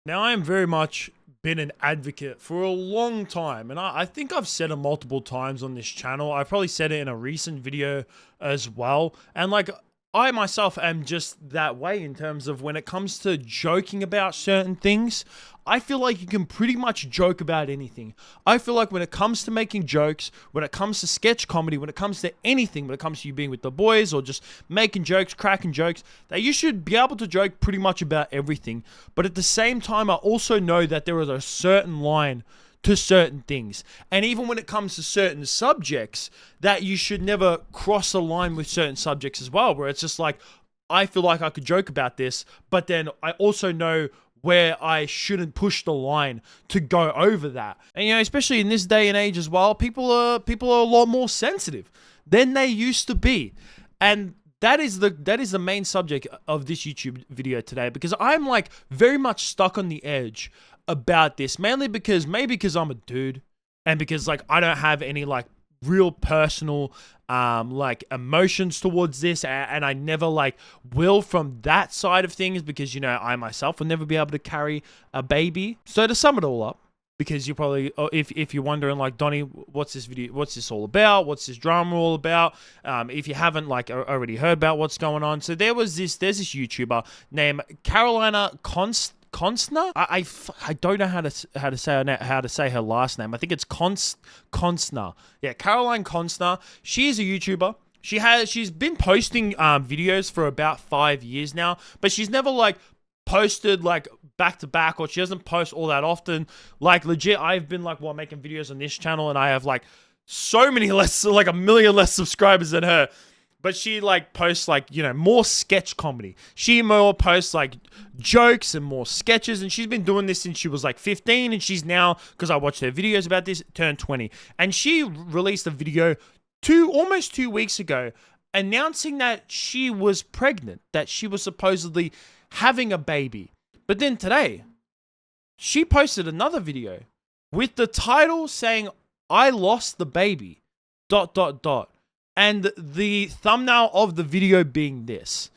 Now, I am very much been an advocate for a long time, and I think I've said it multiple times on this channel. I probably said it in a recent video as well. And like, I myself am just that way in terms of when it comes to joking about certain things. I feel like you can pretty much joke about anything. I feel like when it comes to making jokes, when it comes to sketch comedy, when it comes to anything, when it comes to you being with the boys or just making jokes, cracking jokes, that you should be able to joke pretty much about everything. But at the same time, I also know that there is a certain line to certain things. And even when it comes to certain subjects, that you should never cross the line with certain subjects as well, where it's just like, I feel like I could joke about this, but then I also know where I shouldn't push the line to go over that. And especially in this day and age as well, people are a lot more sensitive than they used to be. And that is the main subject of this YouTube video today, because I'm like very much stuck on the edge about this, mainly because I'm a dude, and because like I don't have any like real personal like emotions towards this, and I never like will from that side of things, because I myself will never be able to carry a baby. So to sum it all up, because you're probably, if you're wondering like, Donnie, what's this all about, what's this drama all about, if you haven't like already heard about what's going on. So there's this YouTuber named Carolina Konstner. I don't know how to say her last name. I think it's Konstner. Yeah, Caroline Konstner. She is a YouTuber. She's been posting videos for about 5 years now, but she's never like posted like back to back, or she doesn't post all that often. Like legit, I've been like making videos on this channel, and I have like so many less, like 1 million less subscribers than her. But she like posts like, more sketch comedy. She more posts like jokes and more sketches. And she's been doing this since she was like 15. And she's now, because I watched her videos about this, turned 20. And she released a video almost 2 weeks ago announcing that she was pregnant, that she was supposedly having a baby. But then today, she posted another video with the title saying, "I lost the baby, ... And the thumbnail of the video being this.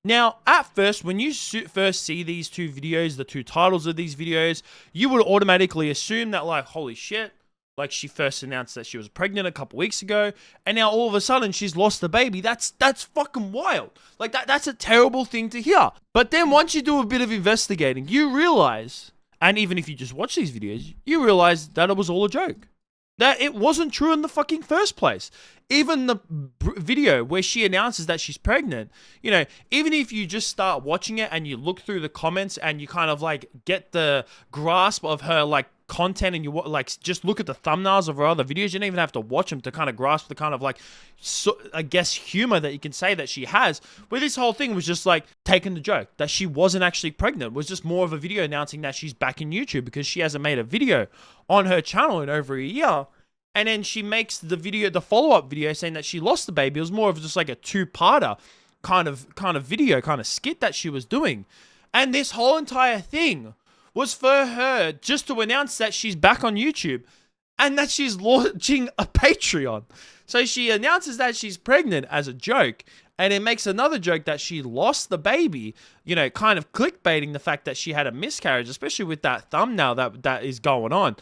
Now, at first, when you first see these two videos, the two titles of these videos, you would automatically assume that like, holy shit, like she first announced that she was pregnant a couple weeks ago, and now all of a sudden she's lost the baby. That's fucking wild. Like that's a terrible thing to hear. But then once you do a bit of investigating, you realize, and even if you just watch these videos, you realize that it was all a joke. That it wasn't true in the fucking first place. Even the video where she announces that she's pregnant, even if you just start watching it and you look through the comments and you kind of like get the grasp of her like content, and you like just look at the thumbnails of her other videos, you don't even have to watch them to kind of grasp the kind of like, I guess, humor that you can say that she has. Where this whole thing was just like taking the joke that she wasn't actually pregnant, it was just more of a video announcing that she's back in YouTube because she hasn't made a video on her channel in over a year. And then she makes the follow-up video saying that she lost the baby. It was more of just like a two-parter kind of video, kind of skit that she was doing. And this whole entire thing was for her just to announce that she's back on YouTube and that she's launching a Patreon. So she announces that she's pregnant as a joke, and it makes another joke that she lost the baby, kind of clickbaiting the fact that she had a miscarriage, especially with that thumbnail that is going on.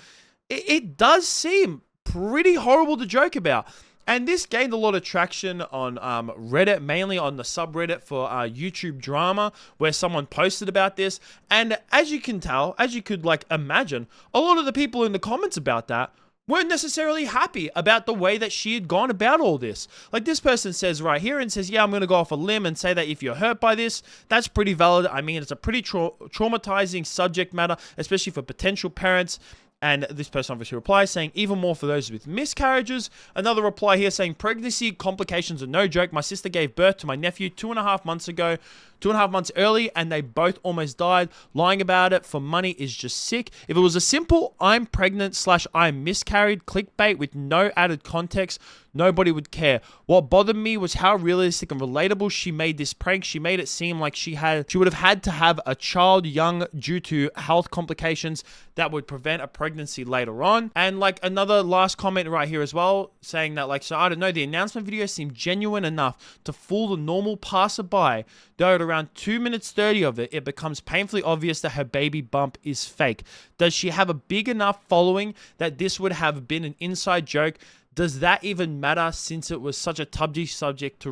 It does seem pretty horrible to joke about. And this gained a lot of traction on Reddit, mainly on the subreddit for YouTube drama, where someone posted about this. And as you can tell, as you could like imagine, a lot of the people in the comments about that weren't necessarily happy about the way that she had gone about all this. Like this person says right here, and says, yeah, I'm going to go off a limb and say that if you're hurt by this, that's pretty valid. I mean, it's a pretty traumatizing subject matter, especially for potential parents. And this person obviously replies saying, even more for those with miscarriages. Another reply here saying, pregnancy complications are no joke. My sister gave birth to my nephew 2.5 months ago, 2.5 months early, and they both almost died. Lying about it for money is just sick. If it was a simple, I'm pregnant / I'm miscarried clickbait with no added context, nobody would care. What bothered me was how realistic and relatable she made this prank. She made it seem like she would have had to have a child young due to health complications that would prevent a pregnancy later on. And like another last comment right here as well, saying that like, so I don't know, the announcement video seemed genuine enough to fool the normal passerby, though it around 2 minutes 30 of it, it becomes painfully obvious that her baby bump is fake. Does she have a big enough following that this would have been an inside joke? Does that even matter since it was such a touchy subject to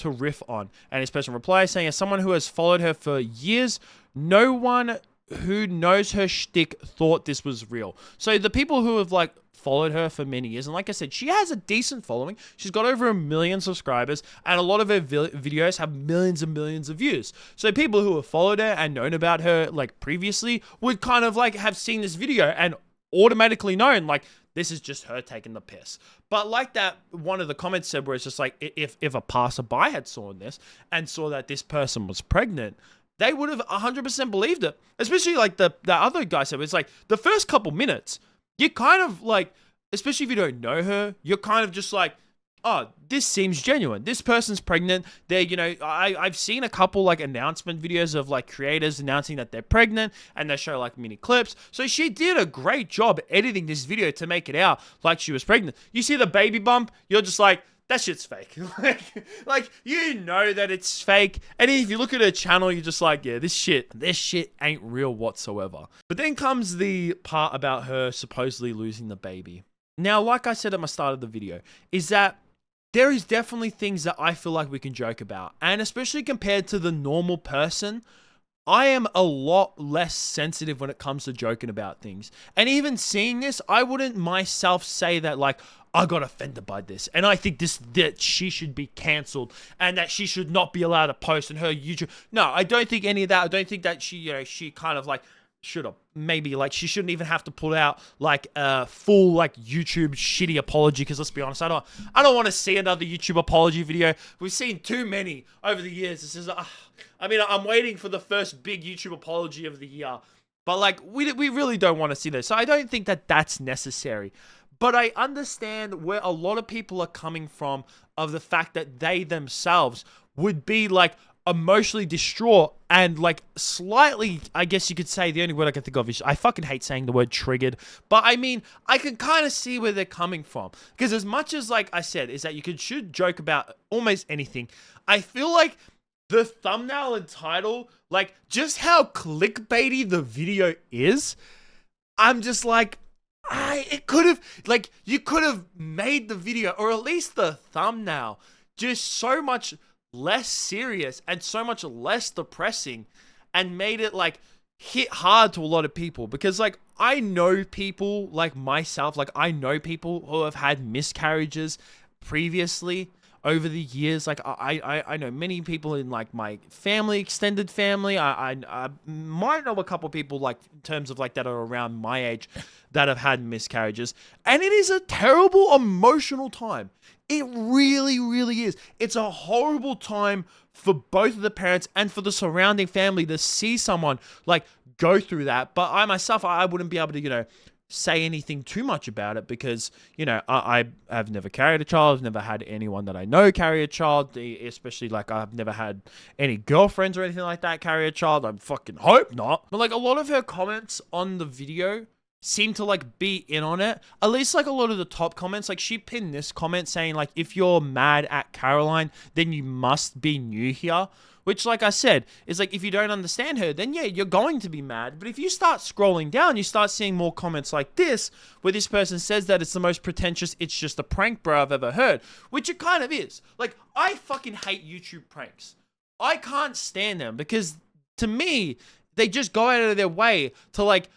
riff on? And his person replies saying, as someone who has followed her for years, no one who knows her shtick thought this was real. So the people who have like followed her for many years, and like I said, she has a decent following. She's got over 1 million subscribers, and a lot of her videos have millions and millions of views. So people who have followed her and known about her like previously would kind of like have seen this video and automatically known like this is just her taking the piss. But like that one of the comments said, where it's just like if a passerby had saw this and saw that this person was pregnant, they would have 100% believed it. Especially like the other guy said, it's like the first couple minutes, you kind of like, especially if you don't know her, you're kind of just like, oh, this seems genuine. This person's pregnant. They're, you know, I've seen a couple like announcement videos of like creators announcing that they're pregnant, and they show like mini clips. So she did a great job editing this video to make it out like she was pregnant. You see the baby bump, you're just like, that shit's fake. like you know that it's fake. And if you look at her channel, you're just like, yeah, this shit ain't real whatsoever. But then comes the part about her supposedly losing the baby. Now, like I said at my start of the video, is that there is definitely things that I feel like we can joke about. And especially compared to the normal person, I am a lot less sensitive when it comes to joking about things. And even seeing this, I wouldn't myself say that like, I got offended by this, and I think that she should be cancelled, and that she should not be allowed to post on her YouTube. No, I don't think any of that. I don't think that she, you know, she kind of like should have, maybe like she shouldn't even have to put out like a full like YouTube shitty apology, because let's be honest, I don't want to see another YouTube apology video. We've seen too many over the years. This is I mean, I'm waiting for the first big YouTube apology of the year, but like we really don't want to see this. So I don't think that that's necessary. But I understand where a lot of people are coming from, of the fact that they themselves would be like emotionally distraught and like slightly, I guess you could say, the only word I can think of is, I fucking hate saying the word triggered, but I mean, I can kind of see where they're coming from. Because as much as, like I said, is that you should joke about almost anything, I feel like the thumbnail and title, like just how clickbaity the video is, I'm just like, it could have, like, you could have made the video, or at least the thumbnail, just so much less serious and so much less depressing, and made it, like, hit hard to a lot of people. Because, like, I know people like myself, like, I know people who have had miscarriages previously over the years. Like, I know many people in like my family, extended family. I might know a couple people like in terms of like that are around my age that have had miscarriages, and it is a terrible emotional time. It really, really is. It's a horrible time for both of the parents and for the surrounding family to see someone like go through that. But I myself, I wouldn't be able to, you know, say anything too much about it, because, you know, I have never carried a child. I've never had anyone that I know carry a child, especially like I've never had any girlfriends or anything like that carry a child. I fucking hope not. But like a lot of her comments on the video seem to like be in on it. At least like a lot of the top comments, like she pinned this comment saying like, if you're mad at Caroline, then you must be new here. Which, like I said, is like, if you don't understand her, then yeah, you're going to be mad. But if you start scrolling down, you start seeing more comments like this, where this person says that it's the most pretentious, it's just a prank bro I've ever heard. Which it kind of is. Like, I fucking hate YouTube pranks. I can't stand them, because to me, they just go out of their way to like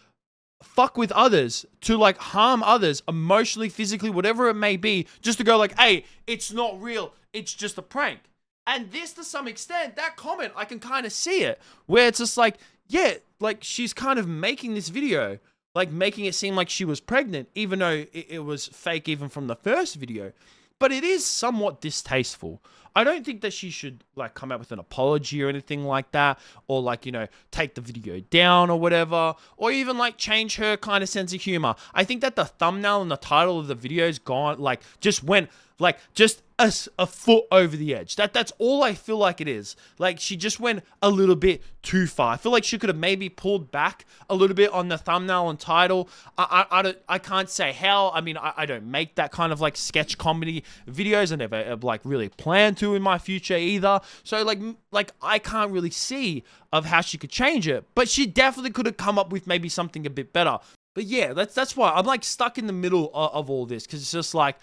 fuck with others, to like harm others emotionally, physically, whatever it may be, just to go like, hey, it's not real, it's just a prank. And this, to some extent, that comment, I can kind of see it, where it's just like, yeah, like she's kind of making this video, like making it seem like she was pregnant, even though it was fake even from the first video. But it is somewhat distasteful. I don't think that she should like come out with an apology or anything like that, or like, you know, take the video down or whatever, or even like change her kind of sense of humor. I think that the thumbnail and the title of the video's gone, like just went like just a foot over the edge. That's all I feel like it is. Like she just went a little bit too far. I feel like she could have maybe pulled back a little bit on the thumbnail and title. I can't say how. I mean, I don't make that kind of like sketch comedy videos. I never like really plan to in my future either. So like I can't really see of how she could change it, but she definitely could have come up with maybe something a bit better. But yeah, that's why I'm like stuck in the middle of all this, because it's just like,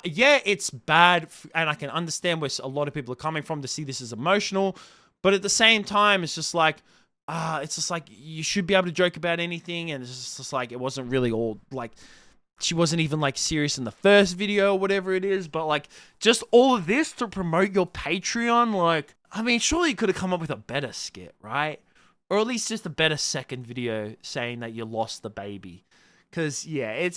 yeah, it's bad, and I can understand where a lot of people are coming from to see this as emotional, but at the same time, it's just like, you should be able to joke about anything, and it's just like, it wasn't really all, like, she wasn't even like serious in the first video or whatever it is, but like, just all of this to promote your Patreon, like, I mean, surely you could have come up with a better skit, right? Or at least just a better second video saying that you lost the baby. Because, yeah,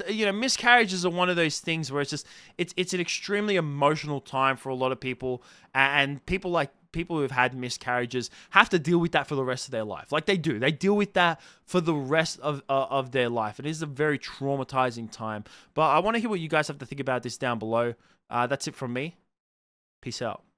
you know, miscarriages are one of those things where it's an extremely emotional time for a lot of people, and people who have had miscarriages have to deal with that for the rest of their life. Like, they deal with that for the rest of their life. It is a very traumatizing time. But I want to hear what you guys have to think about this down below. That's it from me. Peace out.